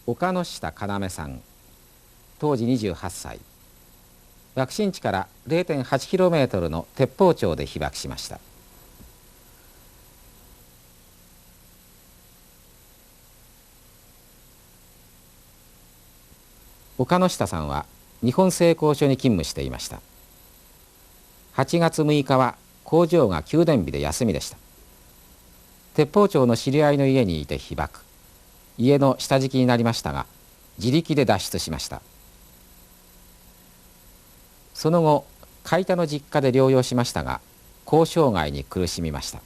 岡下要さん、当時28歳、爆心地から 0.8km の鉄砲町で被爆しました。岡下さんは日本製鋼所に勤務していました。8月6日は工場が休電日で休みでした。鉄砲町の知り合いの家にいて被爆。家の下敷きになりましたが、自力で脱出しました。その後、海田の実家で療養しましたが、後障害に苦しみました。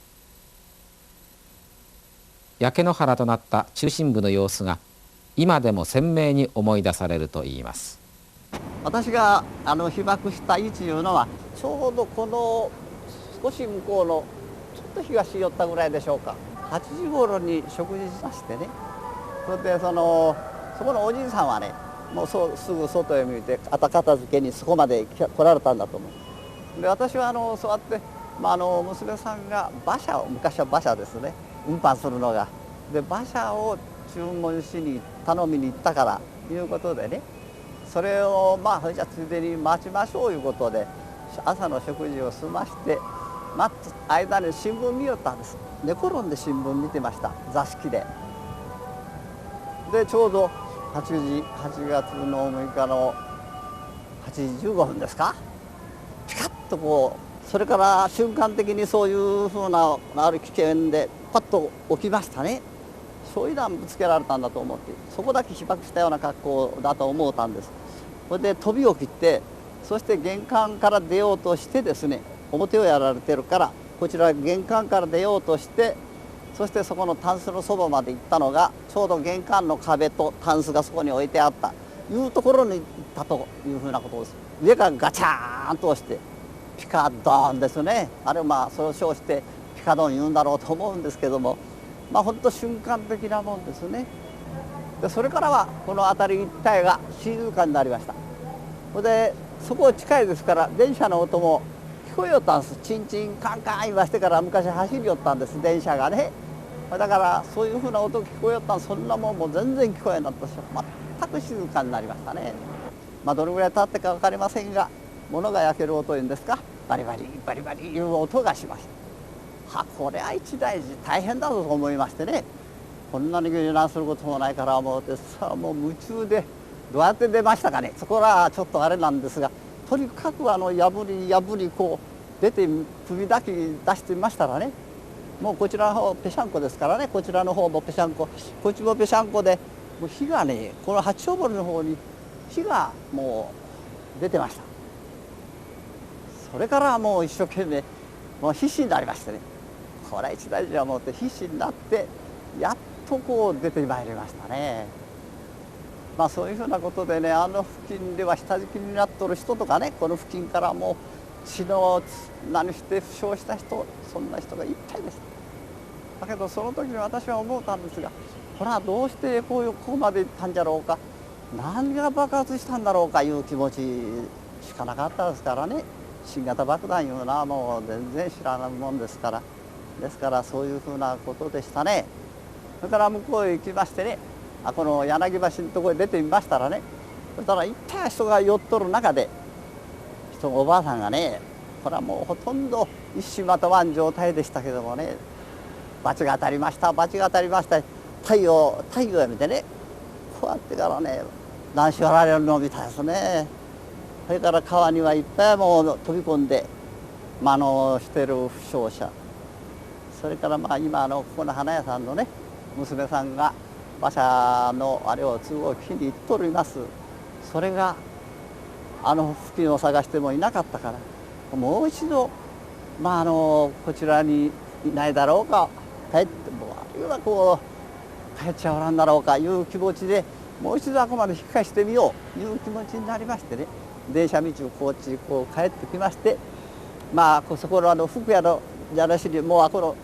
焼け野原となった中心部の様子が、今でも鮮明に思い出されるといいます。私が被爆した位置というのは、ちょうどこの少し向こうのちょっと東寄ったぐらいでしょうか。8時頃に食事しましてね、それでそこのおじいさんはね、もうすぐ外へ向いて後片付けにそこまで来られたんだと思う。で私はそうやって、娘さんが馬車を、昔は馬車ですね、運搬するのが。で馬車を注文しに頼みに行ったからいうことでね、それをそれじゃついでに待ちましょういうことで朝の食事を済まして待つ間に新聞見よったんです。寝転んで新聞見てました、座敷で。でちょうど8月の6日の8時15分ですか、ピカッとこう、それから瞬間的にそういうふうなある危険でパッと起きましたね。焼夷弾ぶつけられたんだと思って、そこだけ被爆したような格好だと思ったんです。それで飛び起きて、そして玄関から出ようとしてですね、表をやられてるからこちら玄関から出ようとして、そしてそこのタンスのそばまで行ったのが、ちょうど玄関の壁とタンスがそこに置いてあったいうところに行ったというふうなことです。上からガチャーンと押してピカドーンですね。あれはそれを称してピカドーン言うんだろうと思うんですけども、本当瞬間的なもんですね。でそれからはこの辺り一帯が静かになりました。でそこ近いですから電車の音も聞こえよったんです。チンチンカンカン言いましてから昔走りよったんです、電車がね。だからそういうふうな音聞こえよったん、そんなもんもう全然聞こえなかったし、全く静かになりましたね。どれぐらい経ってか分かりませんが、物が焼ける音いうんですか、バリバリバリバリいう音がしました。これは一大事大変だぞと思いましてね、こんなに油断することもないから思ってさあ、もう夢中でどうやって出ましたかね。そこらちょっとあれなんですが、とにかく破りこう出て首だけ出してみましたらね、もうこちらの方ぺしゃんこですからね、こちらの方もぺしゃんこ、こっちもぺしゃんこで、もう火がね、この八丁堀の方に火がもう出てました。それからもう一生懸命もう必死になりましてね、これは一大事は思って必死になってやっとこう出てまいりましたね。そういうふうなことでね、付近では下敷きになっとる人とかね、この付近からもう血の何して負傷した人、そんな人がいっぱいでした。だけどその時に私は思ったんですが、これはどうしてここまで行ったんじゃろうか、何が爆発したんだろうかいう気持ちしかなかったですからね。新型爆弾いうのはもう全然知らないもんですから、ですからそういうふうなことでしたね。それから向こうへ行きましてね、この柳橋のところへ出てみましたらね、そしたらいっぱい人が寄っとる中で、おばあさんがね、これはもうほとんど一糸まとわん状態でしたけどもね、罰が当たりました、罰が当たりました、太陽を見てね、こうやってからね、男子割られるのを見たですね。それから川にはいっぱいもう飛び込んでしてる負傷者、それから今ここの花屋さんのね娘さんが馬車のあれを都合気に入っとります。それが付近を探してもいなかったから、もう一度こちらにいないだろうか、帰ってあるいはこう帰っちゃおらんだろうかいう気持ちで、もう一度あこまで引き返してみよういう気持ちになりましてね、電車道をこっちにこう帰ってきまして、そこの福屋のじゃらしにもうこの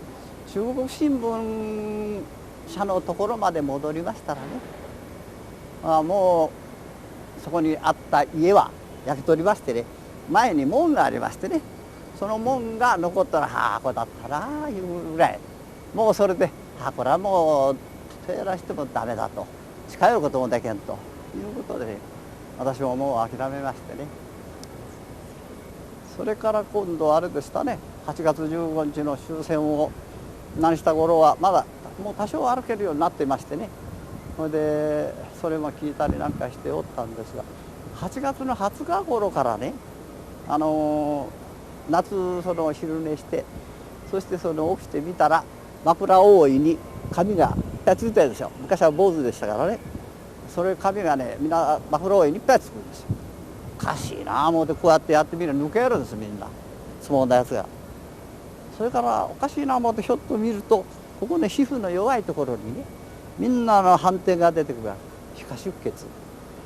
中国新聞社のところまで戻りましたらね、もうそこにあった家は焼き取りましてね、前に門がありましてね、その門が残ったらこれだったないうぐらい、もうそれでこれはもう手やらしてもダメだと近寄ることもできんということで、ね、私ももう諦めましてね。それから今度あれでしたね、8月15日の終戦を何した頃はまだもう多少歩けるようになっていましてね、それでそれも聞いたりなんかしておったんですが、8月の20日頃からね、夏その昼寝して、そしてその起きてみたら枕覆いに髪がいっぱいついてるんですよ。昔は坊主でしたからね。それ髪がね、みんな枕覆いにいっぱいつくんですよ。おかしいなあ思ってこうやってやってみる抜けるんですみんな、相撲のやつが。それからおかしいなあ思ってひょっと見ると、ここね皮膚の弱いところにね、みんなの斑点が出てくるわけ。皮下出血、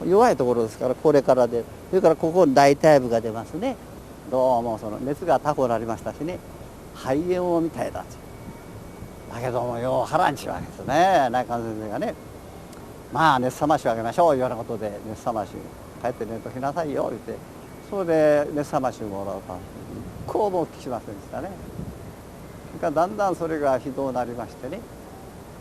弱いところですから、これからで、それからここに大腿部が出ますね。どうもその熱が高くなりましたしね、肺炎をみたいだだけどもよう腹にしわけですね、内科先生がね。まあ熱冷ましをあげましょういうようなことで、熱冷まし帰って寝ときなさいよ言って、それで熱冷ましをもらうと一向も効きませんでしたね。それからだんだんそれがひどくなりましてね、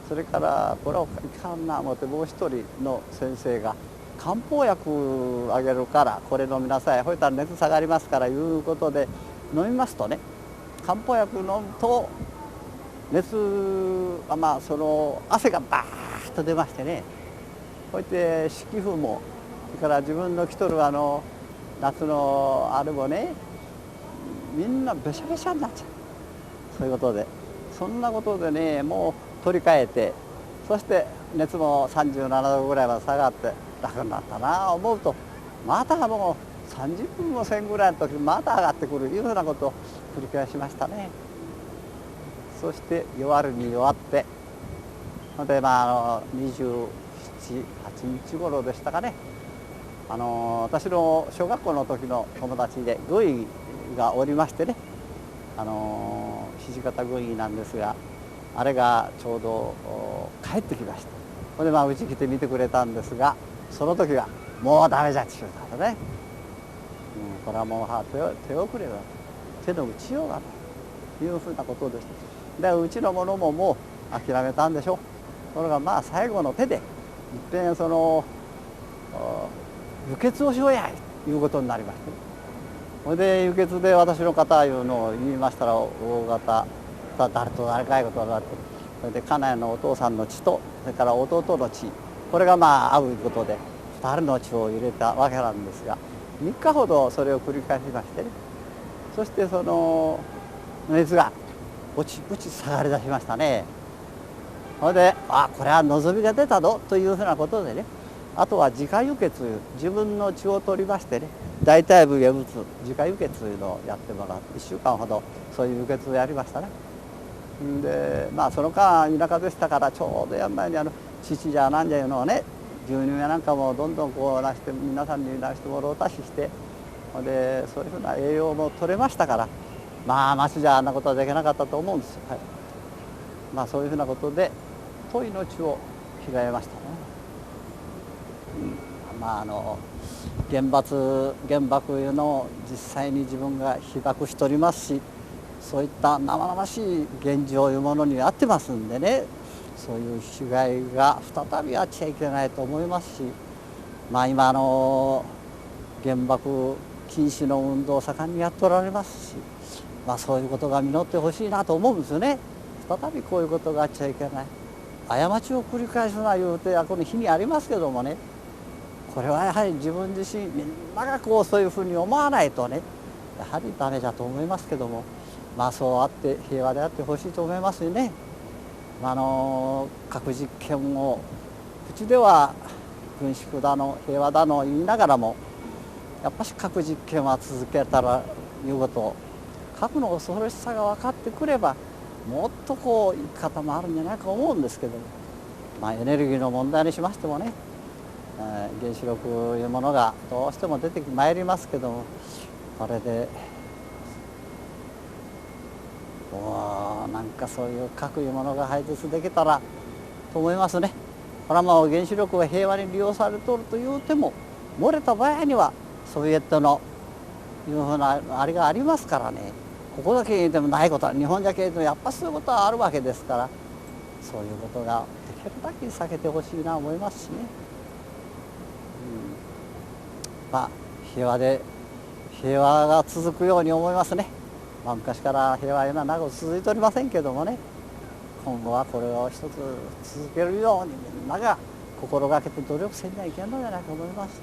それからこれはいかんな思って、もう一人の先生が漢方薬あげるからこれ飲みなさい、ほいたら熱下がりますからいうことで飲みますとね、漢方薬飲むと熱はまあその汗がバーッと出ましてね、こうやって敷布も、それから自分の着とる夏のあれもね、みんなべしゃべしゃになっちゃう。そういうことで、そんなことでね、もう取り替えて、そして熱も37度ぐらいまで下がって楽になったなあ思うと、またもう30分もせんぐらいの時また上がってくるいうふうなことを繰り返しましたね。そして弱るに弱って、で27、8日頃でしたかね、私の小学校の時の友達で軍医がおりましてね、土方軍医なんですが、あれがちょうど帰ってきました。それでうち来て見てくれたんですが、その時はもうダメじゃって言うたんだね。これはもう手遅れだ、手の打ちようがというふうなことでした。でうちの者ももう諦めたんでしょう。それがまあ最後の手でいっぺんその輸血をしようやということになりまして、ね、それで輸血で私の方いうのを言いましたら、大型誰と誰かいうことになって、それで家内のお父さんの血とそれから弟の血、これがまあ合うことで2人の血を入れたわけなんですが、3日ほどそれを繰り返しましてね、そしてその熱が落ち下がりだしましたね。それでこれは望みが出たぞというふうなことでね、あとは自家輸血、自分の血を取りましてね、大腿部へ打つ自家輸血というのをやってもらって、1週間ほどそういう輸血をやりましたね。でまあその間田舎でしたから、ちょうどやん前に父じゃなんじゃいうのをね、牛乳やなんかもどんどんこう出して皆さんに出してもろうたしして、でそういうふうな栄養も取れましたから、まあ町じゃあんなことはできなかったと思うんですよ。はい、まあそういうふうなことでと命を拾いましたね。まあ原爆いうのを実際に自分が被爆しておりますし、そういった生々しい現状いうものに合ってますんでね、そういう被害が再びあっちゃいけないと思いますし、まあ今原爆禁止の運動を盛んにやっておられますし、まあそういうことが実ってほしいなと思うんですよね。再びこういうことがあっちゃいけない、過ちを繰り返すないうてこの日にありますけどもね、これはやはり自分自身みんながこうそういうふうに思わないとね、やはりダメだと思いますけども、まあそうあって平和であってほしいと思いますよね。核実験を口では軍縮だの平和だの言いながらも、やっぱし核実験は続けたらいうこと、核の恐ろしさが分かってくればもっとこう生き方もあるんじゃないかと思うんですけども、エネルギーの問題にしましてもね、原子力いうものがどうしても出てまいりますけども、これでなんかそういう核いうものが廃絶できたらと思いますね。これはもう原子力が平和に利用されとるというても、漏れた場合にはソビエトのいうふうなあれがありますからね、ここだけでもないことは、日本だけでもやっぱそういうことはあるわけですから、そういうことができるだけ避けてほしいなと思いますしね、まあ平和が続くように思いますね。昔から平和な長く続いておりませんけどもね、今後はこれを一つ続けるようにみんなが心がけて努力せんにはいけんのじゃないかと思います。